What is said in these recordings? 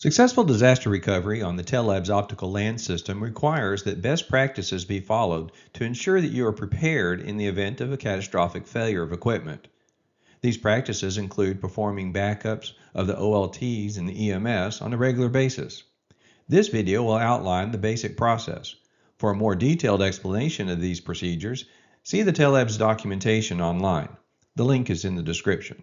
Successful disaster recovery on the Tellabs optical LAN system requires that best practices be followed to ensure that you are prepared in the event of a catastrophic failure of equipment. These practices include performing backups of the OLTs and the EMS on a regular basis. This video will outline the basic process. For a more detailed explanation of these procedures, see the Tellabs documentation online. The link is in the description.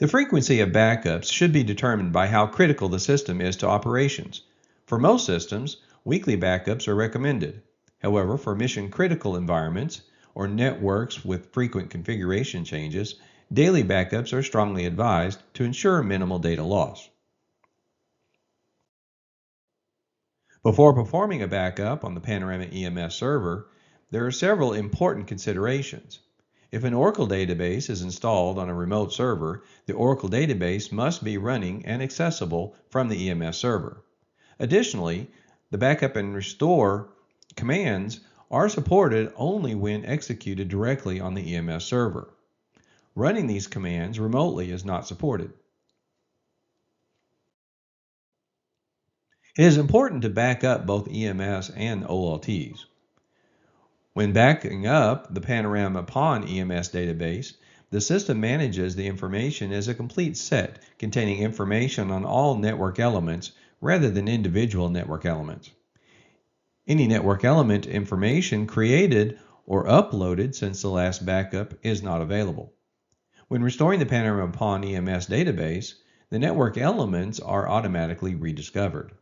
The frequency of backups should be determined by how critical the system is to operations. For most systems, weekly backups are recommended. However, for mission-critical environments or networks with frequent configuration changes, daily backups are strongly advised to ensure minimal data loss. Before performing a backup on the Panorama EMS server, there are several important considerations. If an Oracle database is installed on a remote server, the Oracle database must be running and accessible from the EMS server. Additionally, the backup and restore commands are supported only when executed directly on the EMS server. Running these commands remotely is not supported. It is important to back up both EMS and OLTs. When backing up the Panorama PON EMS database, the system manages the information as a complete set containing information on all network elements rather than individual network elements. Any network element information created or uploaded since the last backup is not available. When restoring the Panorama PON EMS database, the network elements are automatically rediscovered.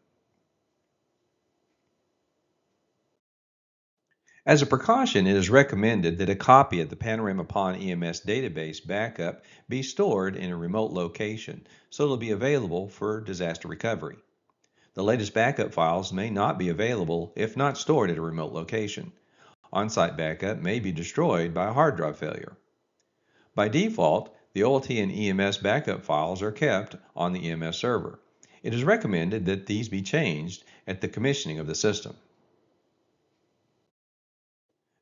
As a precaution, it is recommended that a copy of the Panorama PON EMS database backup be stored in a remote location so it will be available for disaster recovery. The latest backup files may not be available if not stored at a remote location. On-site backup may be destroyed by a hard drive failure. By default, the OLT and EMS backup files are kept on the EMS server. It is recommended that these be changed at the commissioning of the system.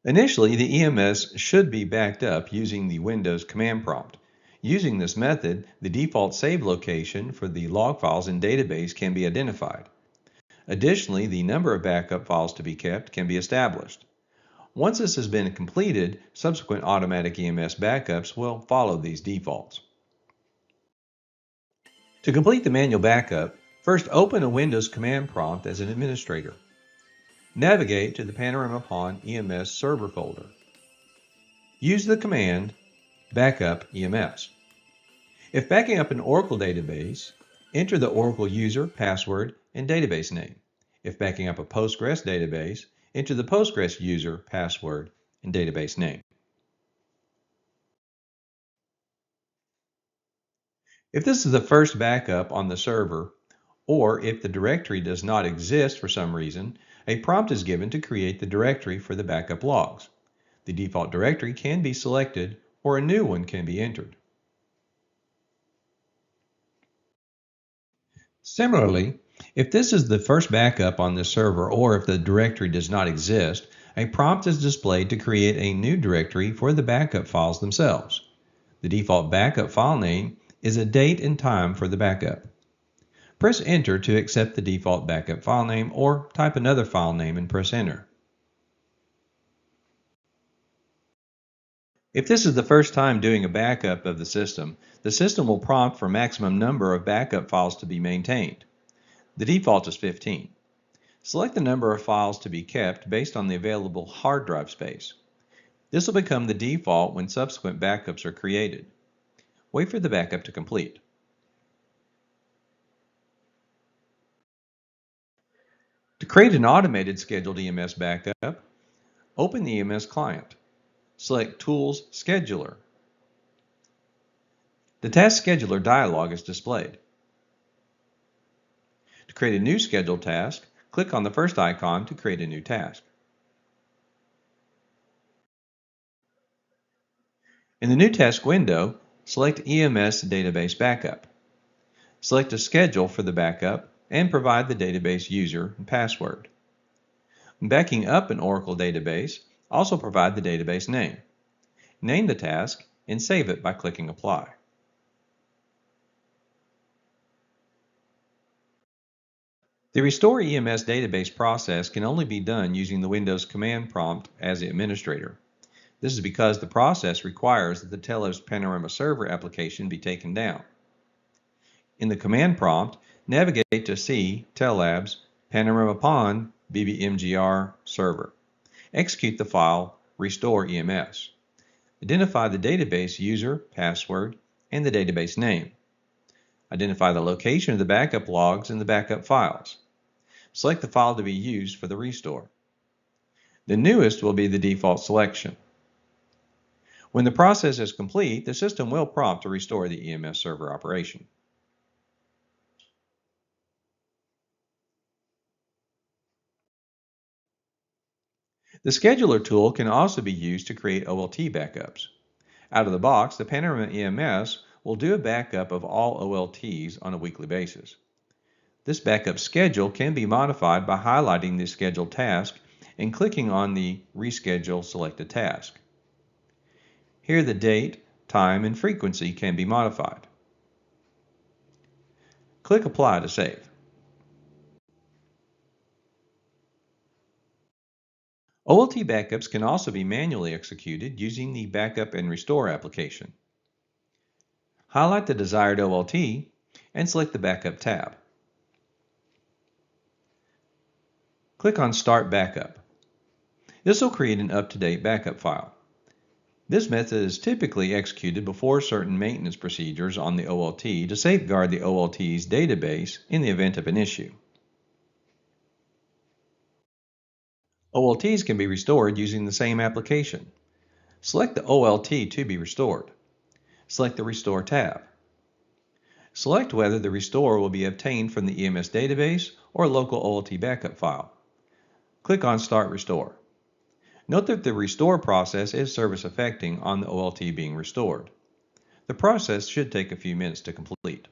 Initially, the EMS should be backed up using the Windows command prompt. Using this method, the default save location for the log files in database can be identified. Additionally, the number of backup files to be kept can be established. Once this has been completed, subsequent automatic EMS backups will follow these defaults. To complete the manual backup, first open a Windows command prompt as an administrator. Navigate to the Panorama PON EMS server folder. Use the command backup EMS. If backing up an Oracle database, enter the Oracle user, password, and database name. If backing up a Postgres database, enter the Postgres user, password, and database name. If this is the first backup on the server, or if the directory does not exist for some reason, a prompt is given to create the directory for the backup logs. The default directory can be selected or a new one can be entered. Similarly, if this is the first backup on the server or if the directory does not exist, a prompt is displayed to create a new directory for the backup files themselves. The default backup file name is a date and time for the backup. Press Enter to accept the default backup file name or type another file name and press Enter. If this is the first time doing a backup of the system will prompt for maximum number of backup files to be maintained. The default is 15. Select the number of files to be kept based on the available hard drive space. This will become the default when subsequent backups are created. Wait for the backup to complete. To create an automated scheduled EMS backup, open the EMS client. Select Tools Scheduler. The Task Scheduler dialog is displayed. To create a new scheduled task, click on the first icon to create a new task. In the new task window, select EMS Database Backup. Select a schedule for the backup and provide the database user and password. When backing up an Oracle database, also provide the database name. Name the task and save it by clicking Apply. The Restore EMS database process can only be done using the Windows command prompt as the administrator. This is because the process requires that the Telos Panorama Server application be taken down. In the command prompt, navigate to C Tellabs Panorama Pond BBMGR Server. Execute the file Restore EMS. Identify the database user, password, and the database name. Identify the location of the backup logs and the backup files. Select the file to be used for the restore. The newest will be the default selection. When the process is complete, the system will prompt to restore the EMS server operation. The scheduler tool can also be used to create OLT backups. Out of the box, the Panorama EMS will do a backup of all OLTs on a weekly basis. This backup schedule can be modified by highlighting the scheduled task and clicking on the Reschedule selected task. Here the date, time, and frequency can be modified. Click Apply to save. OLT backups can also be manually executed using the Backup and Restore application. Highlight the desired OLT and select the Backup tab. Click on Start Backup. This will create an up-to-date backup file. This method is typically executed before certain maintenance procedures on the OLT to safeguard the OLT's database in the event of an issue. OLTs can be restored using the same application. Select the OLT to be restored. Select the Restore tab. Select whether the restore will be obtained from the EMS database or local OLT backup file. Click on Start Restore. Note that the restore process is service affecting on the OLT being restored. The process should take a few minutes to complete.